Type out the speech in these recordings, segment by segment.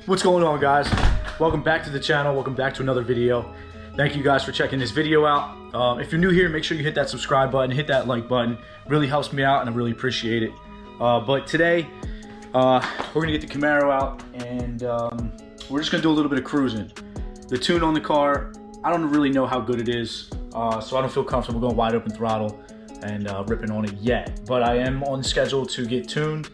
What's going on, guys? Welcome back to the channel. Welcome back to another video. Thank you guys for checking this video out. If you're new here, make sure you hit that subscribe button, hit that like button. It really helps me out and I really appreciate it. But today we're gonna get the Camaro out and we're just gonna do a little bit of cruising. The tune on the car, I don't really know how good it is, so I don't feel comfortable going wide open throttle and ripping on it yet. But I am on schedule to get tuned.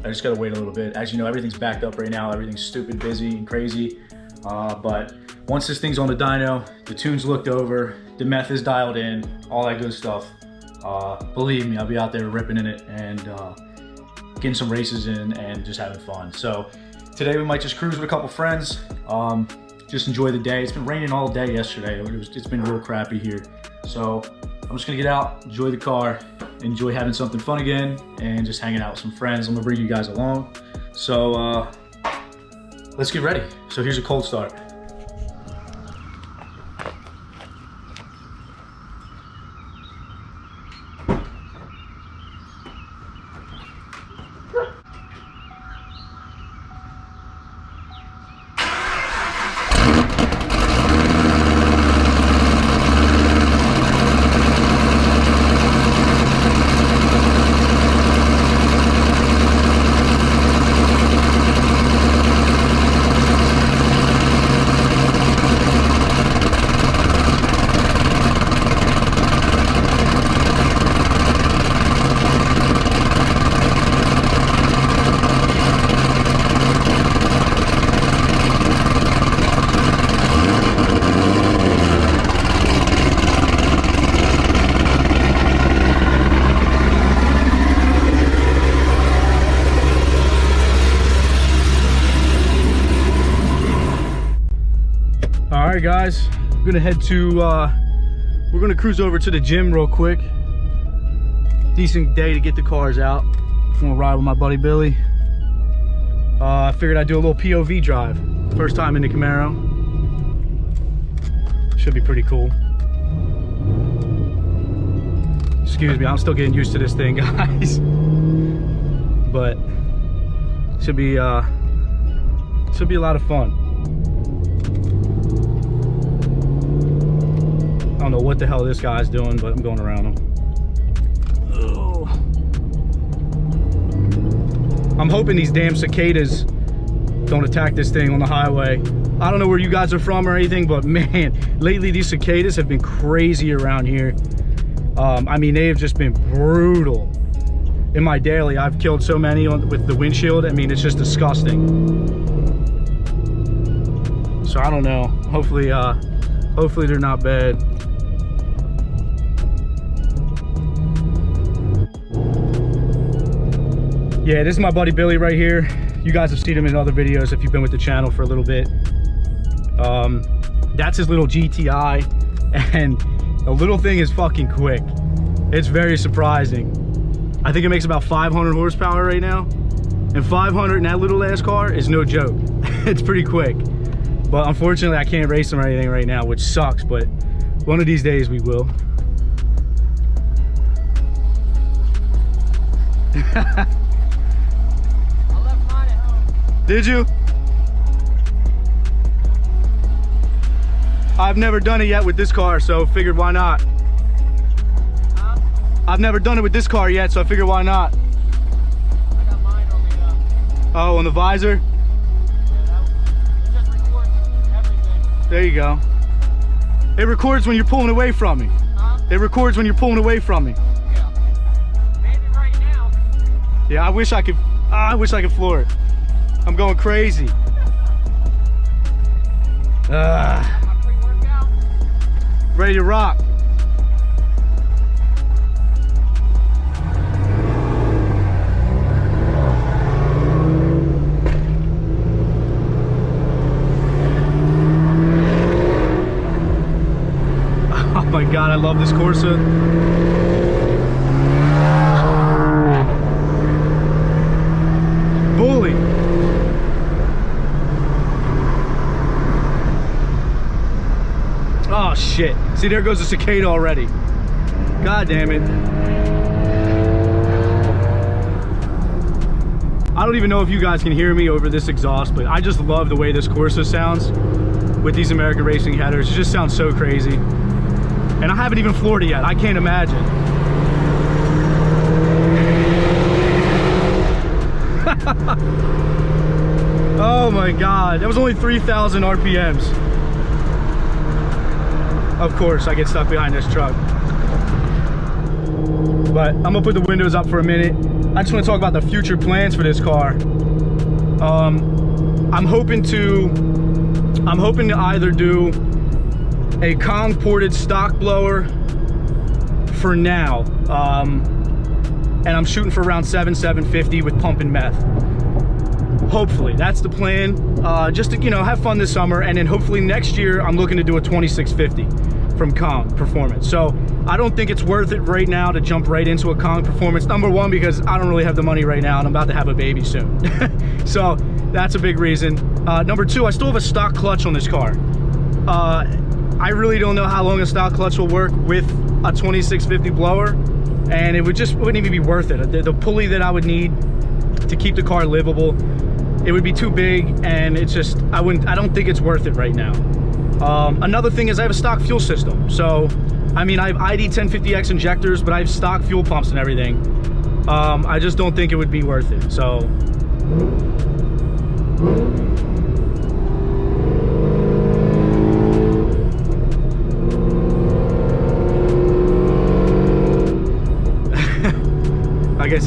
I just gotta wait a little bit. As you know, everything's backed up right now. Everything's stupid busy and crazy. But once this thing's on the dyno, the tune's looked over, the meth is dialed in, all that good stuff. Believe me, I'll be out there ripping in it and getting some races in and just having fun. So today we might just cruise with a couple friends, just enjoy the day. It's been raining all day yesterday. It's been real crappy here. So I'm just gonna get out, enjoy the car, enjoy having something fun again, and just hanging out with some friends. I'm gonna bring you guys along. So let's get ready. So here's a cold start. All right, guys, we're gonna head to we're gonna cruise over to the gym real quick. Decent day to get the cars out. I'm gonna ride with my buddy Billy. I figured I'd do a little POV drive. First time in the Camaro. Should be pretty cool. Excuse me, I'm still getting used to this thing, guys. But should be a lot of fun. I don't know what the hell this guy's doing, but I'm going around him. Oh. I'm hoping these damn cicadas don't attack this thing on the highway. I don't know where you guys are from or anything, but man, lately these cicadas have been crazy around here. I mean, they have just been brutal. In my daily, I've killed so many with the windshield. I mean, it's just disgusting. So I don't know. Hopefully they're not bad. Yeah, this is my buddy Billy right here. You guys have seen him in other videos if you've been with the channel for a little bit. That's his little GTI, and the little thing is fucking quick. It's very surprising. I think it makes about 500 horsepower right now, and 500 in that little ass car is no joke. It's pretty quick, but unfortunately I can't race him or anything right now, which sucks, but one of these days we will. Did you? I've never done it yet with this car, so figured why not. Huh? I've never done it with this car yet, so I figured why not. I got mine on the oh, on the visor? Yeah, it just records everything. There you go. It records when you're pulling away from me. Huh? It records when you're pulling away from me. Yeah. Maybe right now. Yeah, I wish I could floor it. I'm going crazy. My pre-workout. Ready to rock. Oh my God, I love this Corsa. Bully. Oh shit. See, there goes the cicada already. God damn it. I don't even know if you guys can hear me over this exhaust, but I just love the way this Corsa sounds with these American Racing headers. It just sounds so crazy. And I haven't even floored it yet. I can't imagine. Oh my God, that was only 3,000 RPMs. Of course, I get stuck behind this truck. But I'm gonna put the windows up for a minute. I just want to talk about the future plans for this car. I'm hoping to either do a Kong ported stock blower for now, and I'm shooting for around 750 with pump and meth. Hopefully, that's the plan. Just to, you know, have fun this summer, and then hopefully next year I'm looking to do a 2650 from Kong Performance. So I don't think it's worth it right now to jump right into a Kong Performance. Number one, because I don't really have the money right now, and I'm about to have a baby soon. So that's a big reason. Number two, I still have a stock clutch on this car. I really don't know how long a stock clutch will work with a 2650 blower, and it wouldn't even be worth it. The pulley that I would need to keep the car livable, it would be too big, and it's just, I don't think it's worth it right now. Another thing is I have a stock fuel system. So, I mean, I have ID 1050X injectors, but I have stock fuel pumps and everything. I just don't think it would be worth it, so.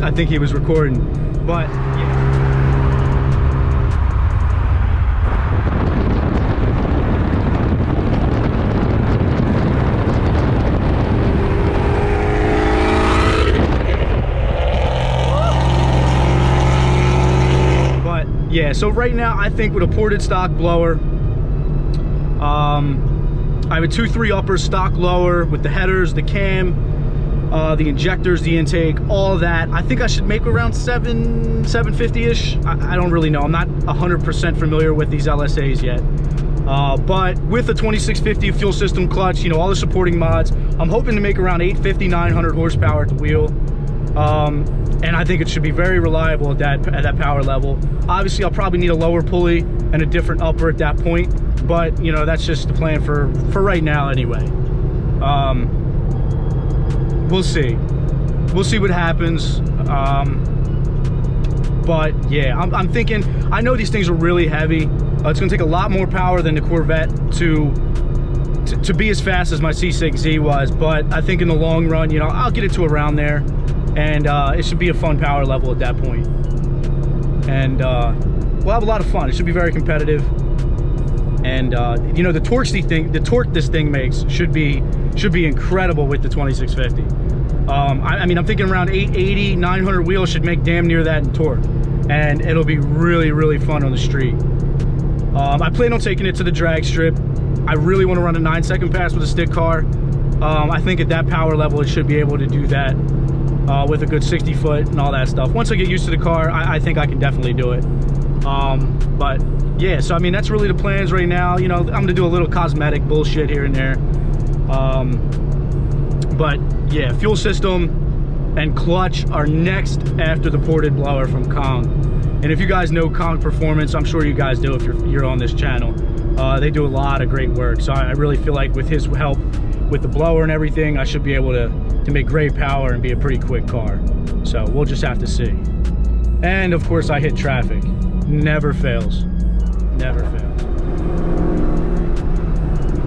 I think he was recording, but yeah. But yeah, so right now I think with a ported stock blower, I have a 2.3 upper stock blower with the headers, the cam, the injectors, the intake, all that. I think I should make around 750-ish. I don't really know. I'm not 100% familiar with these LSAs yet. But with the 2650 fuel system clutch, you know, all the supporting mods, I'm hoping to make around 850, 900 horsepower at the wheel. And I think it should be very reliable at that power level. Obviously, I'll probably need a lower pulley and a different upper at that point. But, you know, that's just the plan for right now anyway. We'll see. We'll see what happens. But yeah, I'm thinking, I know these things are really heavy. It's gonna take a lot more power than the Corvette to be as fast as my C6Z was, but I think in the long run, you know, I'll get it to around there, and it should be a fun power level at that point. And we'll have a lot of fun. It should be very competitive. And you know, the torque this thing makes should be incredible with the 2650. I mean, I'm thinking around 880, 900 wheels should make damn near that in torque, and it'll be really, really fun on the street. I plan on taking it to the drag strip. I really want to run a 9-second pass with a stick car. I think at that power level, it should be able to do that with a good 60 foot and all that stuff. Once I get used to the car, I think I can definitely do it. But yeah, so I mean, that's really the plans right now. You know, I'm gonna do a little cosmetic bullshit here and there. But yeah, fuel system and clutch are next after the ported blower from Kong. And if you guys know Kong Performance, I'm sure you guys do if you're on this channel. They do a lot of great work. So I really feel like with his help with the blower and everything, I should be able to make great power and be a pretty quick car. So we'll just have to see. And of course, I hit traffic. Never fails. Never fails.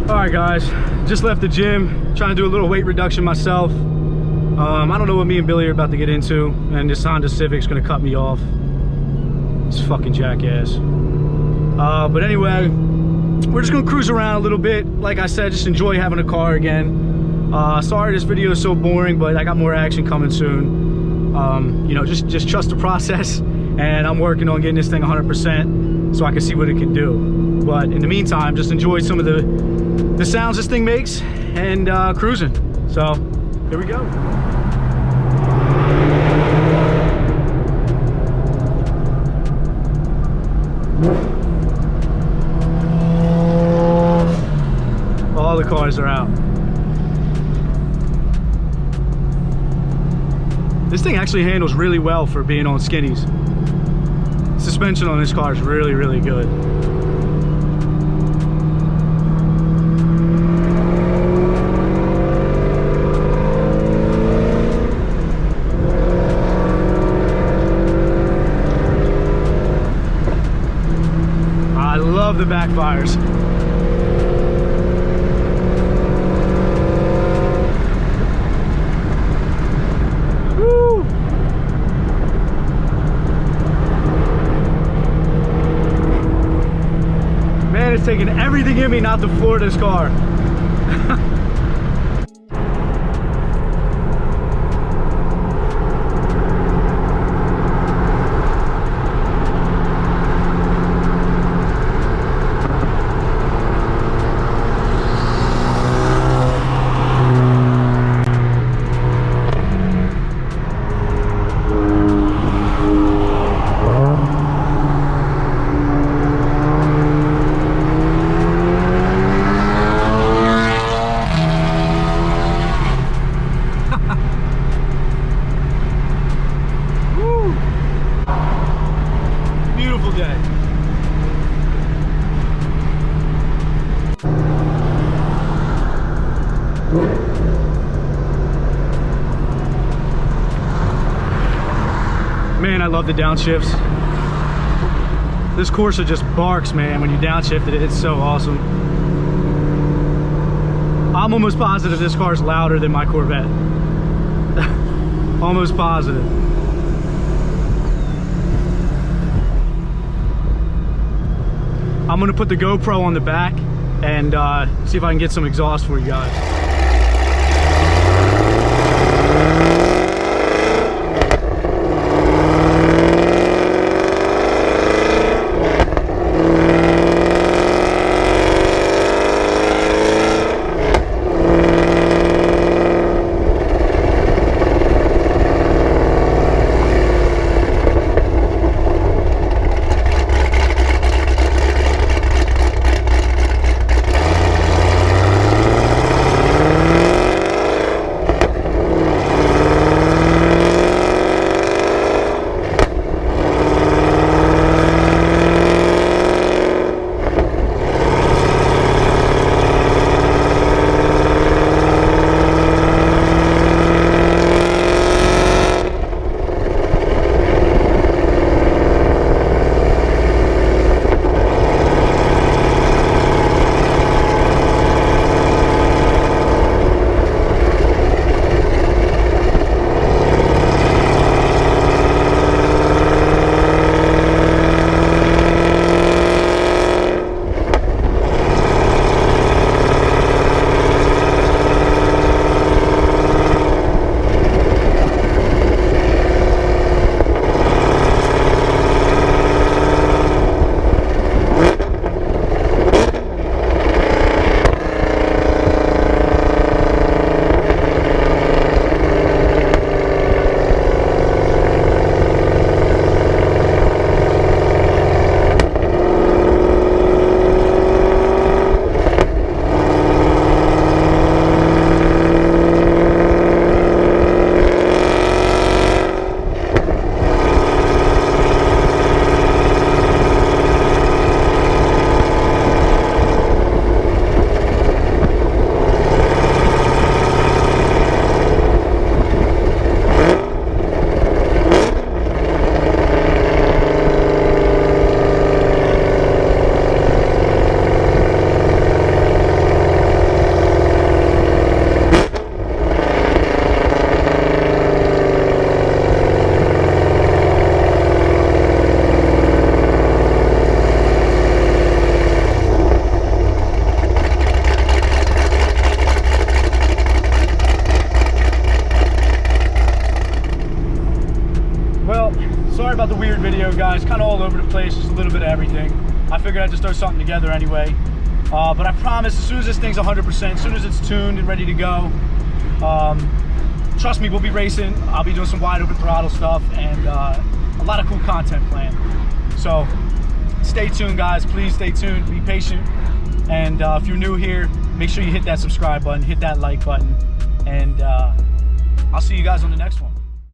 All right, guys, just left the gym, trying to do a little weight reduction myself. I don't know what me and Billy are about to get into, and this Honda Civic's gonna cut me off. This fucking jackass. But anyway, we're just gonna cruise around a little bit. Like I said, just enjoy having a car again. Sorry this video is so boring, but I got more action coming soon. You know, just trust the process, and I'm working on getting this thing 100% so I can see what it can do. But in the meantime, just enjoy some of the sounds this thing makes, and cruising. So here we go. All the cars are out. This thing actually handles really well for being on skinnies. suspension on this car is really, really good. I love the backfires. Woo! Man, it's taking everything in me not to floor this car. Beautiful day. Man, I love the downshifts. This Corsa just barks, man, when you downshift it. It's so awesome. I'm almost positive this car's louder than my Corvette. Almost positive. I'm gonna put the GoPro on the back and see if I can get some exhaust for you guys. Sorry about the weird video, guys. Kind of all over the place, just a little bit of everything. I figured I'd just throw something together anyway. But I promise, as soon as this thing's 100%, as soon as it's tuned and ready to go, trust me, we'll be racing. I'll be doing some wide open throttle stuff and a lot of cool content planned. So stay tuned, guys. Please stay tuned, be patient. And if you're new here, make sure you hit that subscribe button, hit that like button, and I'll see you guys on the next one.